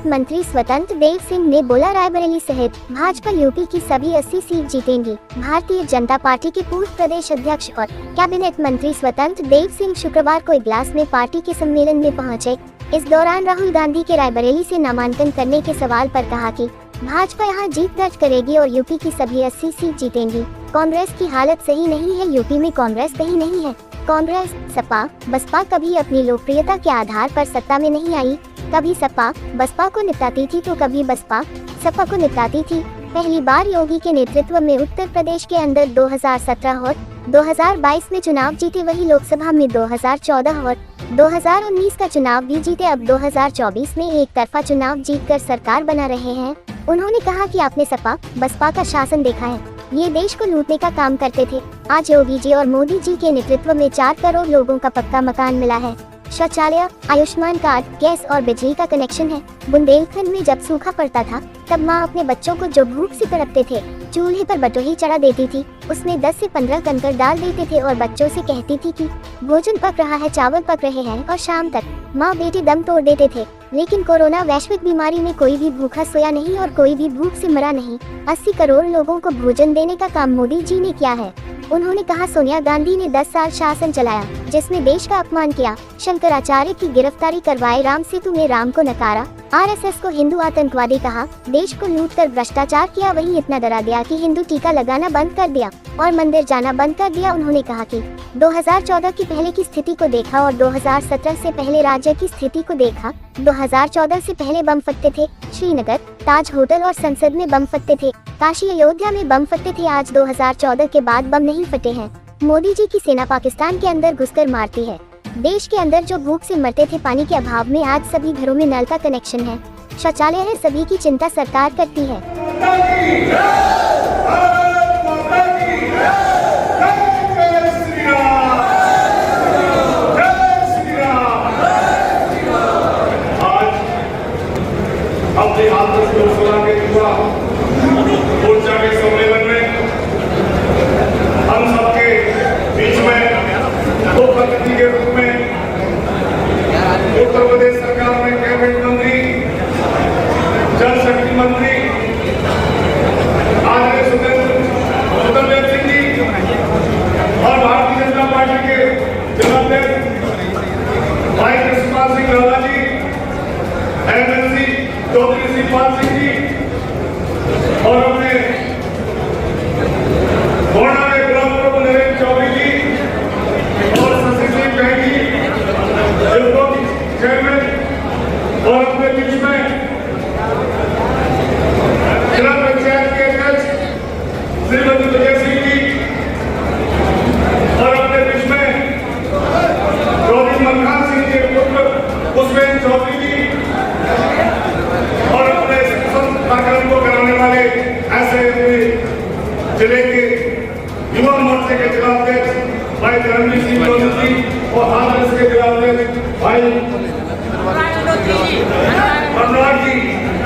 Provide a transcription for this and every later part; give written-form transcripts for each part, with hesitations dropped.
मंत्री स्वतंत्र देव सिंह ने बोला, रायबरेली सहित भाजपा यूपी की सभी 80 सीट जीतेंगी। भारतीय जनता पार्टी के पूर्व प्रदेश अध्यक्ष और कैबिनेट मंत्री स्वतंत्र देव सिंह शुक्रवार को इगलास में पार्टी के सम्मेलन में पहुंचे। इस दौरान राहुल गांधी के रायबरेली से नामांकन करने के सवाल पर कहा कि भाजपा यहां जीत दर्ज करेगी और यूपी की सभी 80 सीट जीतेंगी। कांग्रेस की हालत सही नहीं है, यूपी में कांग्रेस सही नहीं है। कांग्रेस, सपा, बसपा कभी अपनी लोकप्रियता के आधार पर सत्ता में नहीं आई। कभी सपा बसपा को निपटाती थी तो कभी बसपा सपा को निपटाती थी। पहली बार योगी के नेतृत्व में उत्तर प्रदेश के अंदर 2017 और 2022 में चुनाव जीते, वही लोकसभा में 2014 और 2019 का चुनाव भी जीते। अब 2024 में एक तरफा चुनाव जीतकर सरकार बना रहे हैं। उन्होंने कहा कि आपने सपा बसपा का शासन देखा है, ये देश को लूटने का काम करते थे। आज योगी जी और मोदी जी के नेतृत्व में 4 करोड़ लोगों का पक्का मकान मिला है, शौचालय, आयुष्मान कार्ड, गैस और बिजली का कनेक्शन है। बुंदेलखंड में जब सूखा पड़ता था तब माँ अपने बच्चों को जो भूख से तड़पते थे चूल्हे पर बटोही चढ़ा देती थी, उसमें 10 से 15 कंकड़ डाल देते थे और बच्चों से कहती थी कि भोजन पक रहा है, चावल पक रहे हैं, और शाम तक माँ बेटे दम तोड़ देते थे। लेकिन कोरोना वैश्विक बीमारी में कोई भी भूखा सोया नहीं और कोई भी भूख से मरा नहीं। 80 करोड़ लोगों को भोजन देने का काम मोदी जी ने किया है। उन्होंने कहा, सोनिया गांधी ने 10 साल शासन चलाया जिसमें देश का अपमान किया, शंकराचार्य की गिरफ्तारी करवाई, राम सेतु में राम को नकारा, आरएसएस को हिंदू आतंकवादी कहा, देश को लूट कर भ्रष्टाचार किया, वही इतना डरा दिया कि हिंदू टीका लगाना बंद कर दिया और मंदिर जाना बंद कर दिया। उन्होंने कहा कि 2014 की पहले की स्थिति को देखा और 2017 से पहले राज्य की स्थिति को देखा। 2014 से पहले बम फटते थे, श्रीनगर, ताज होटल और संसद में बम फटते थे, काशी अयोध्या में बम फटते थे। आज 2014 के बाद बम नहीं फटे हैं। मोदी जी की सेना पाकिस्तान के अंदर घुसकर मारती है। देश के अंदर जो भूख से मरते थे पानी के अभाव में, आज सभी घरों में नल का कनेक्शन है, शौचालय है। सभी की चिंता सरकार करती है। ऊर्जा के सम्मेलन में हम सबके बीच में दो प्रगति के रूप में उत्तर प्रदेश सरकार में कैबिनेट मंत्री, जल शक्ति मंत्री आदरणीय स्वतंत्र सिंह जी और भारतीय जनता पार्टी के जिलाध्यक्ष भाई कृष्णपाल सिंह राणा जी, एमएलसी चौधरी शिवपाल सिंह जी और अपने मोहना के ब्लॉक प्रमुख नरेंद्र चौधरी जी और शशि सिंह बहनी जिनको चेयरमैन, और अपने बीच में जिला पंचायत के अध्यक्ष श्रीमती विजय सिंह जी और अपने बीच में चौधरी मलखान सिंह के पुत्र पुष्पेंद्र चौधरी जी और अपने कार्यक्रम को कराने वाले ऐसे जिले के युवा मोर्चे के जिलाध्यक्ष भाई धर्मवीर सिंह चौधरी जी और हाथरस के जिलाध्यक्ष भाई मनोहर जी,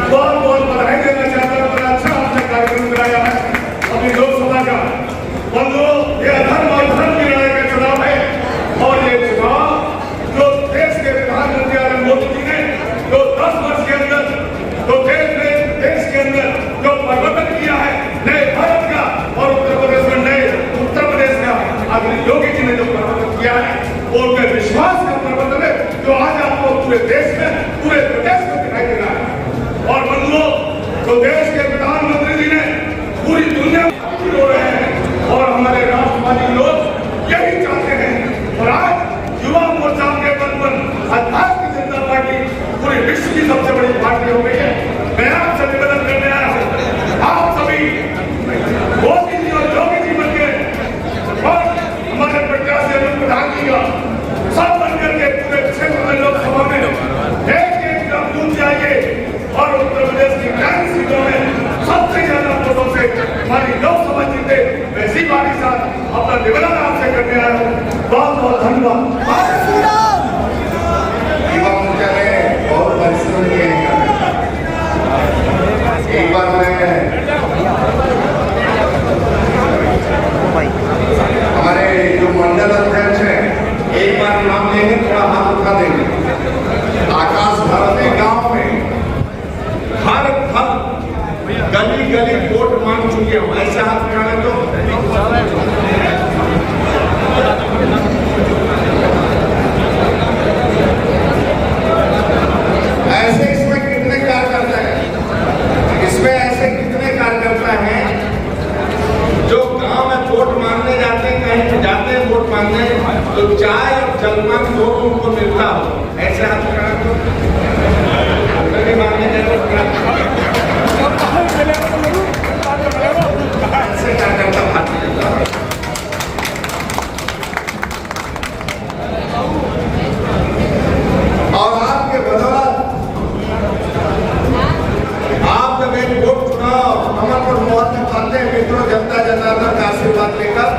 बहुत बहुत बधाई देना चाहता हूँ। बड़ा अच्छा आपने कार्यक्रम कराया है अपनी लोकसभा का। बंधुओं, ये अधर्म और धर्म की लड़ाई का चुनाव है और ये चुनाव जो देश के प्रधानमंत्री नरेंद्र मोदी जी ने जो 10 वर्ष के अंदर जो देश के अंदर जो परिवर्तन किया है नए भारत का, और उत्तर प्रदेश में नए उत्तर प्रदेश का आदरणीय योगी जी ने जो परिवर्तन किया है वो उनके विश्वास का परिवर्तन है जो आज आपको पूरे देश में, पूरे प्रदेश में दिखाई दे रहा है। और बंधुओं, जो देश के प्रधानमंत्री जी ने पूरी दुनिया में हो रहे हैं और हमारे राष्ट्रवादी लोग यही चाहते हैं। और आज युवा मोर्चा के बल पर आज भारतीय जनता पार्टी पूरे विश्व की सबसे बड़ी पार्टी हो गई है। मैं आपसे निवेदन करने आया हूँ, आप सभी मोदी जी और योगी जी बनके और हमारे प्रत्याशी अमित प्रधान जी का सब बनकर के पूरे क्षेत्र में लोकसभा में एक का बूथ जाइए और उत्तर प्रदेश की 40 सीटों में सबसे ज्यादा वोटों से हमारी लोकसभा जीते। मैं इसी बात के साथ अपना निवेदन आपसे करने आया हूँ। बहुत बहुत धन्यवाद। युवा मोर्चा ने बहुत परिश्रम किए हैं। एक बार हमारे जो मंडल अध्यक्ष हैं, एक बार नाम लेंगे, थोड़ा हाथ उठा देंगे। आकाश भारती गांव में गली गली वोट मांग चुके हो, ऐसे हाथ उठाने तो ऐसे इसमें कितने कार्यकर्ता हैं, इसमें ऐसे कितने कार्यकर्ता हैं जो गांव में वोट मांगने जाते हैं, कहीं जाते हैं वोट मांगने तो चाय और जलपान दोनों उनको मिलता हो, ऐसे हाथ उठाने तो मांगने जाते ऐसे कार्यकर्ता भारतीय जनता और आपके बदौलत आप जब एक वोट चुनाव कमल पर मोहर में पाते हैं मित्रों, जनता जनार्दन का आशीर्वाद लेकर,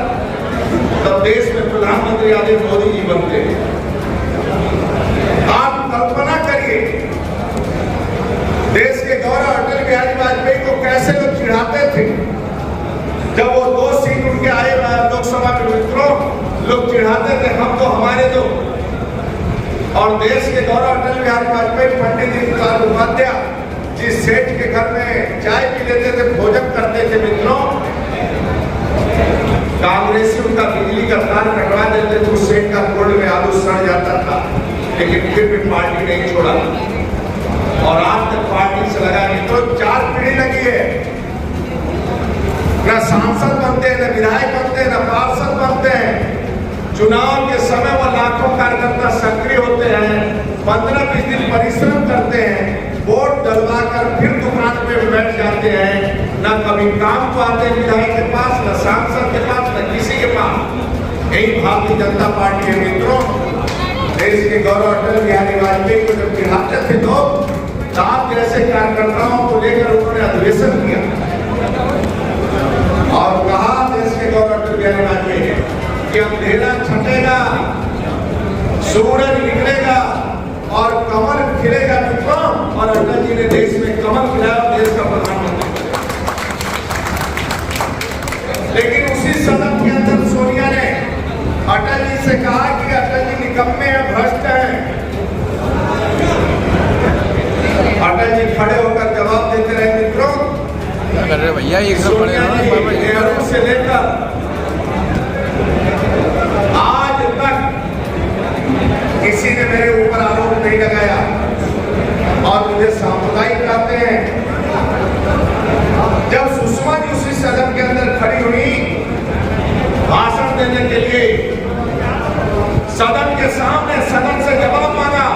तब देश में प्रधानमंत्री आदि मोदी जी बनते हैं। आप कल्पना करिए देश के गौरव अटल बिहारी वाजपेयी को कैसे लोग चिढ़ाते थे जब वो 2 सीट उनके आए लोकसभा में। मित्रों, लोग चिढ़ाते थे हम तो हमारे दो, और देश के गौरव अटल बिहारी वाजपेयी पंडित दीनदयाल उपाध्याय जिस सेठ के घर में चाय पी लेते थे, भोजन करते थे, मित्रों, कांग्रेसी उनका बिजली का तार कटवा देते थे, उस सेठ का कोल्ड में आलू सड़ जाता था, लेकिन फिर भी पार्टी नहीं छोड़ा और आज तक पार्टी से लगा। मित्रों, 4 पीढ़ी लगी है, न सांसद बनते हैं, न विधायक बनते हैं, न पार्षद बनते हैं। चुनाव के समय वो लाखों कार्यकर्ता सक्रिय होते हैं, 15-20 दिन परिश्रम करते हैं, वोट डलवा कर फिर दुकान पे बैठ जाते हैं, न कभी काम को आते हैं विधायक के पास, न सांसद के पास, न किसी के पास। यही भारतीय जनता पार्टी है। मित्रों, देश के गौरव अटल बिहारी वाजपेयी को जब चिढ़ाते थे लोग, आप जैसे कार्यकर्ताओं को लेकर उन्होंने अधिवेशन किया और कहा देश के गौरव अटल बिहारी वाजपेयी कि अंधेरा छटेगा, सूरज निकलेगा और कमल खिलेगा। मित्रों, और अटल जी ने देश में कमल खिलाया, देश का प्रधानमंत्री। लेकिन उसी सदन के अंदर सोनिया ने अटल जी से कहा कि अटल जी निकम्मे हैं, भ्रष्ट हैं। अटल जी खड़े होकर जवाब देते रहे। मित्रों, कर रहे भैया नेहरू से लेकर आज तक किसी ने मेरे ऊपर आरोप नहीं लगाया और मुझे सांप्रदायिक कहते हैं। जब सुषमा जी उसी सदन के अंदर खड़ी हुई भाषण देने के लिए, सदन के सामने सदन से जवाब मांगा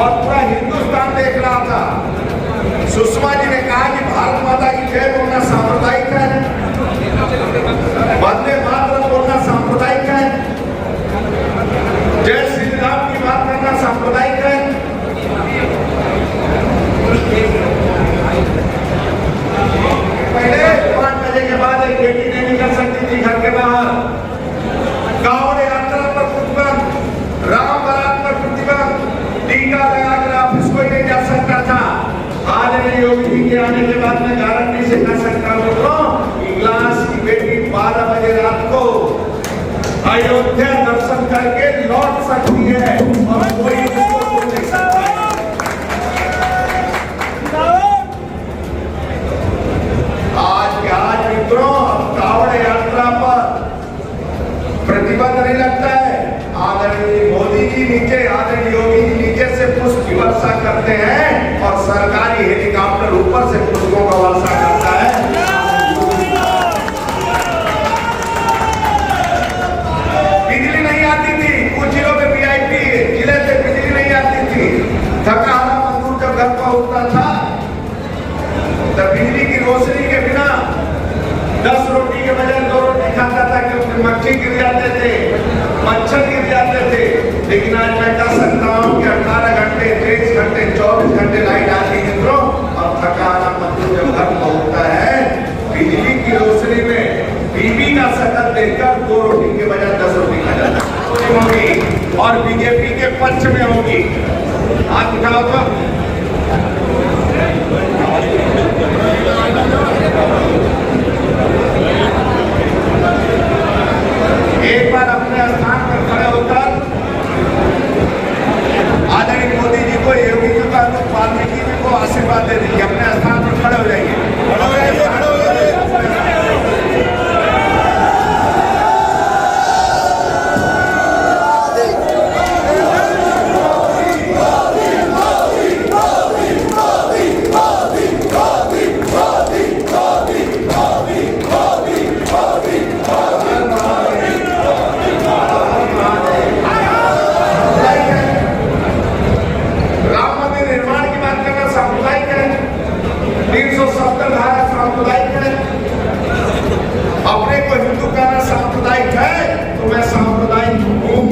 और पूरा हिंदुस्तान देख रहा था। सुषमा जी ने कहा कि भारत माता की जय बोलना सांप्रदायिक है, वंदे मातरम बोलना सांप्रदायिक है, जय श्री राम की बात करना सांप्रदायिक है। पहले 5 बजे के बाद एक बेटी नहीं निकल सकती थी घर के बाहर, कांवड़ यात्रा पर प्रतिबंध, राम बारात पर प्रतिबंध, टीका लगाकर ऑफिस कोई नहीं जा सकता था। आदरणीय योगी जी के आने के बाद मैं गारंटी से कह सकता हूँ कि क्लास की बेटी 12 बजे रात को अयोध्या दर्शन करके लौट सकती है और कोई उसको रोक नहीं सकता। आज मित्रों, कांवड़ यात्रा पर प्रतिबंध नहीं लगता है। आदरणीय मोदी जी नीचे, आदरणीय योगी जी नीचे से पुष्प की वर्षा करते हैं और सरकारी हेलीकॉप्टर ऊपर से पुष्पों का वर्षा करता है। बिजली नहीं आती थी, कुछ जिलों में वीआईपी जिले से बिजली नहीं आती थी। थका हारा मजदूर जब घर पहुंचता था तब बिजली की रोशनी के बिना 10 रोटी के बजाय 2 रोटी खाता था, क्योंकि मक्खी गिर जाते थे, मच्छर गिर जाते थे। लेकिन आज मैं कह सकता हूँ कि 18 घंटे, 23 घंटे, 24 घंटे लाइट आती है। मित्रों, और थका हारा मजदूर जब घर पहुंचता है, बिजली की रोशनी में बीबी का शकल देखकर 2 रोटी के बजाय 10 रोटी खा जाता है और बीजेपी के पक्ष में होगी। हाथ उठाओ तो एक बार अपने स्थान पर खड़े होकर आदरणीय मोदी जी को, योगी जी को, वाल्मीकि जी को आशीर्वाद दे दीजिए। अपने स्थान पर खड़े हो जाइए। 370 धारा सांप्रदायिक है। अपने को हिंदू कहना सांप्रदायिक है तो मैं सांप्रदायिक हूँ,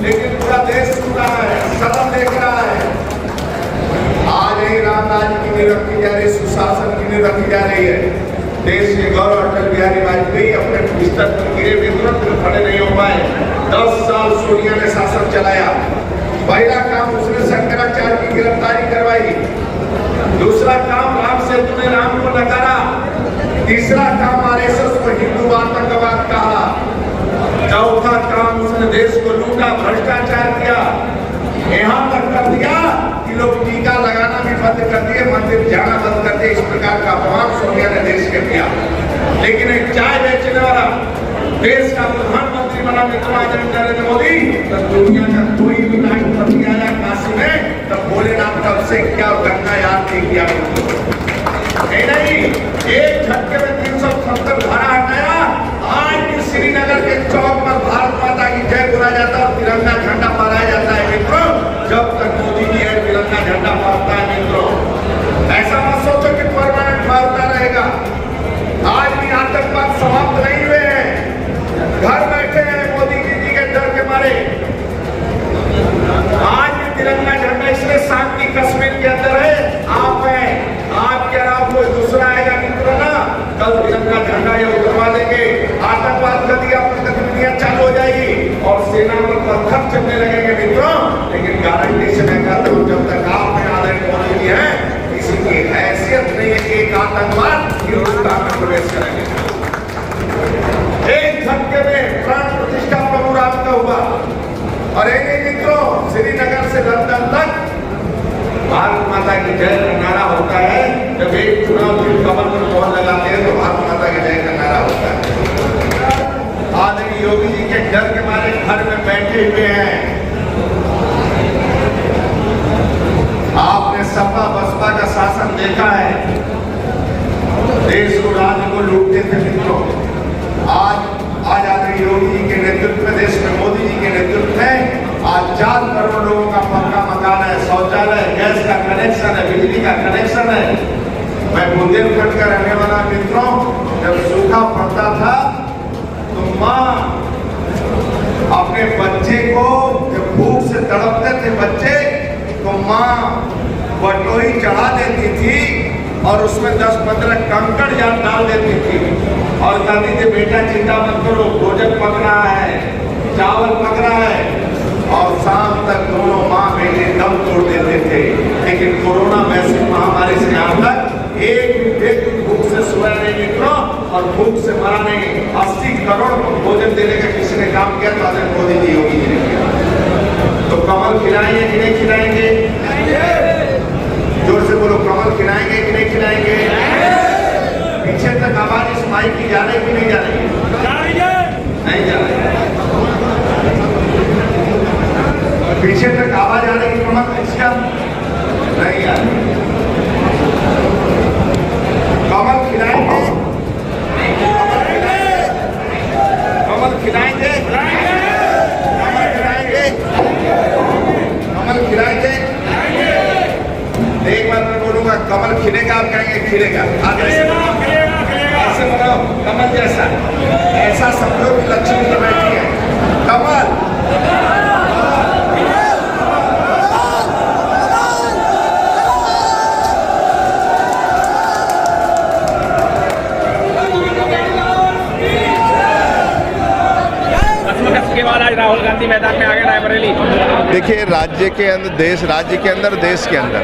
लेकिन पूरा देश सुन रहा है, सदन देख रहा है। आज ही राम राज्य की नींव रखी जा रही, सुशासन की नींव रखी जा रही है। देश के गौरव अटल बिहारी वाजपेयी अपने बिस्तर पर गिरे भी तुरंत खड़े नहीं हो पाए। 10 साल सोनिया ने शासन चलाया। पहला काम उसने शंकराचार्य की गिरफ्तारी करवाई, दूसरा काम राम सेतु ने राम को नकारा, तीसरा काम आरएसएस को हिंदू आतंकवाद कहा, चौथा काम उसने देश को लूटा, भ्रष्टाचार किया, यहाँ तक कर दिया कि लोग टीका लगाना भी बंद कर दिए, मंदिर जाना बंद कर दिए। इस प्रकार का अपमान सोनिया ने देश के किया। लेकिन एक चाय बेचने वाला देश का प्रधानमंत्री बना नरेंद्र मोदी, तब दुनिया का कोई भी राष्ट्रपति आया काशी में तब भोलेनाथ का अभिषेक किया और गंगा याद नहीं किया। नहीं, एक झटके में 370 धारा हटाया। आज भी श्रीनगर के चौक पर भारत माता की जय बोला जाता है और तिरंगा झंडा फहराया जाता है। मित्रों, जब तक मोदी जी है तिरंगा झंडा फहरता है। मित्रों, ऐसा मत सोचो कि परमानेंट फहरता रहेगा। आज भी आतंकवाद समाप्त नहीं हुए हैं, घर बैठे हैं मोदी जी के डर के मारे। आज भी तिरंगा झंडा इसलिए शांति कश्मीर के अंदर है। आप हैं, आपके अलावा कोई दूसरा आएगा मित्रों ना, कल तिरंगा झंडा ये उतरवा देंगे। आतंकवाद गतिविधियां चालू हो जाएगी और सेना पर पत्थर चलने लगेंगे मित्रों। लेकिन गारंटी से मैं कहता हूँ, जब तक आप में आदरणीय मोदी जी हैं, किसी की हैसियत नहीं है कि एक आतंकवाद हिंदुस्तान में प्रवेश करेंगे। एक झटके में प्राण प्रतिष्ठा प्रभु राम का हुआ। और एक मित्रों, श्रीनगर से लंदन तक भारत माता की जय का नारा होता है। जब एक चुनाव की कमर पर मोहर लगाते हैं तो भारत माता की जय का नारा होता है। आदरणीय योगी जी के डर के मारे घर में बैठे हुए हैं। आपने सपा बसपा का शासन देखा है, देश को राज्य को लूटते थे मित्रों। आज आदरणीय योगी जी के नेतृत्व में, देश में मोदी जी के नेतृत्व में आज 4 करोड़ लोगों का पक्का मकान है, शौचालय, गैस का कनेक्शन है, बिजली का कनेक्शन है। मैं बुंदेलखंड का रहने वाला मित्रों, जब सूखा पड़ता था तो माँ अपने बच्चे को, जब भूख से तड़पते थे बच्चे, तो माँ बटोही चढ़ा देती थी और उसमें 10-15 कंकड़ जान डाल देती थी और कहती थी, बेटा चिंता मत करो, भोजन पक रहा है, चावल पक रहा है। और शाम तक दोनों माँ बेटे दम तोड़ देते थे। लेकिन कोरोना वैश्विक महामारी से आज तक एक भी व्यक्ति भूख से सोया नहीं मित्रों, और भूख से मरा नहीं। 80 करोड़ को भोजन देने का किसी ने काम किया तो आदरणीय मोदी जी योगी जी ने किया। तो कमल खिलाएंगे कि नहीं खिलाएंगे? जोर से बोलो, कमल खिलाएंगे कि नहीं खिलाएंगे? पीछे तक आवाज इस माइक की जा रही कि नहीं जा रही? नहीं जा रही। पीछे तक आवाज आ रही, कमल इसका नहीं आ रही। कमल खिलाएंगे, कमल खिलाएंगे, कमल खिलाएंगे, कमल खिलाएंगे। एक बार मैं बोलूंगा, कमल खिलेगा, आप कहेंगे खिलेगा। आप ऐसे बनाओ, कमल जैसा, ऐसा सब लोग लक्ष्मी तो बैठी है। कमल के बाद आज राहुल गांधी मैदान में आ गए रायबरेली। देखिए, राज्य के अंदर देश, राज्य के अंदर देश के अंदर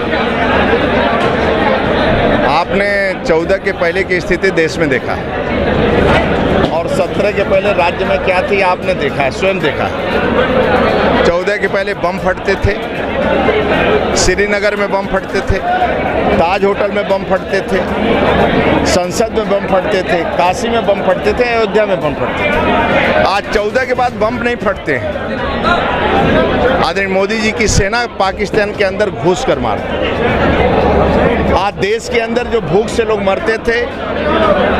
आपने 14 के पहले की स्थिति देश में देखा और 17 के पहले राज्य में क्या थी आपने देखा है, स्वयं देखा। 14 के पहले बम फटते थे, श्रीनगर में बम फटते थे, ताज होटल में बम फटते थे, संसद में बम फटते थे, काशी में बम फटते थे, अयोध्या में बम फटते थे। आज 14 के बाद बम नहीं फटते हैं। आदरणीय मोदी जी की सेना पाकिस्तान के अंदर घुस कर मारती। आज देश के अंदर जो भूख से लोग मरते थे,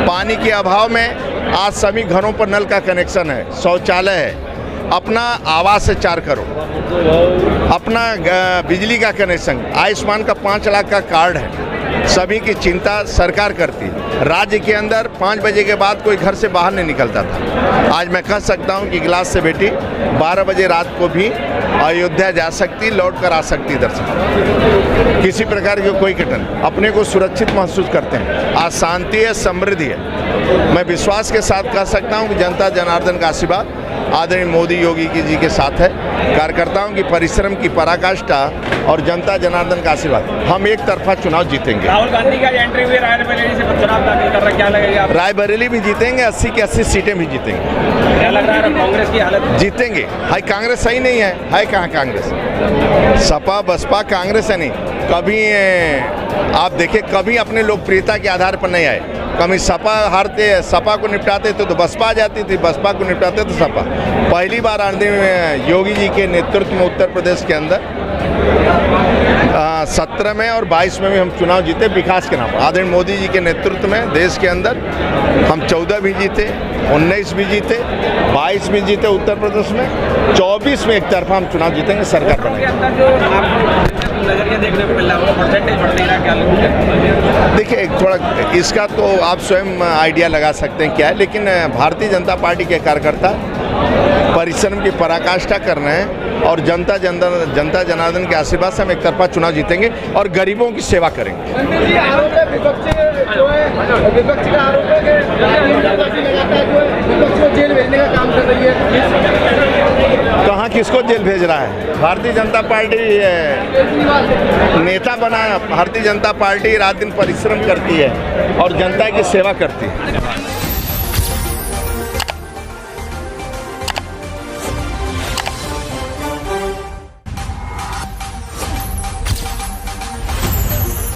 पानी के अभाव में, आज सभी घरों पर नल का कनेक्शन है, शौचालय है, अपना आवास से 4 करोड़, अपना बिजली का कनेक्शन, आयुष्मान का 5 लाख का कार्ड है। सभी की चिंता सरकार करती। राज्य के अंदर 5 बजे के बाद कोई घर से बाहर नहीं निकलता था। आज मैं कह सकता हूं कि गिलास से बेटी 12 बजे रात को भी अयोध्या जा सकती, लौट कर आ सकती दर्शन। किसी प्रकार की कोई घटना, अपने को सुरक्षित महसूस करते हैं। आज शांति है, समृद्धि है। मैं विश्वास के साथ कह सकता हूं कि जनता जनार्दन का आशीर्वाद आदरणीय मोदी योगी जी के साथ है। कार्यकर्ताओं की परिश्रम की पराकाष्ठा और जनता जनार्दन का आशीर्वाद, हम एक तरफा चुनाव जीतेंगे। राहुल गांधी का एंट्री हुई रायबरेली से चुनाव दाखिल कर रहा है, क्या लगेगा आपको? रायबरेली भी जीतेंगे, 80 की 80 सीटें भी जीतेंगे। क्या लग रहा है कांग्रेस की हालत? जीतेंगे। हाई कांग्रेस सही नहीं है कहाँ कांग्रेस? सपा बसपा कांग्रेस है नहीं। कभी आप देखिए, कभी अपने लोकप्रियता के आधार पर नहीं आए। कभी सपा हारते, सपा को निपटाते तो बसपा आ जाती थी, बसपा को निपटाते तो सपा। पहली बार आदरणीय योगी जी के नेतृत्व में उत्तर प्रदेश के अंदर 17 में और 22 में भी हम चुनाव जीते विकास के नाम पर। आदरणीय मोदी जी के नेतृत्व में देश के अंदर हम 14 भी जीते, 19 भी जीते, 22 भी जीते उत्तर प्रदेश में, 24 में एक तरफा हम चुनाव जीतेंगे, सरकार के बनेगी। अंदर जो आपको नजरिया देखने को मिल रहा है, परसेंटेज बढ़ नहीं रहा, क्या लगता है? देखिए, थोड़ा इसका तो आप स्वयं आइडिया लगा सकते हैं क्या है, लेकिन भारतीय जनता पार्टी के कार्यकर्ता परिश्रम की पराकाष्ठा कर रहे हैं और जनता जनार्दन के आशीर्वाद से हम एक तरफा चुनाव जीतेंगे और गरीबों की सेवा करेंगे। आरोप है विपक्ष जो है, विपक्ष का आरोप है कि लगातार जो है विपक्ष को जेल भेजने का काम कर रही है। कहाँ किसको जेल भेज रहा है? भारतीय जनता पार्टी नेता बना, भारतीय जनता पार्टी रात दिन परिश्रम करती है और जनता की सेवा करती है।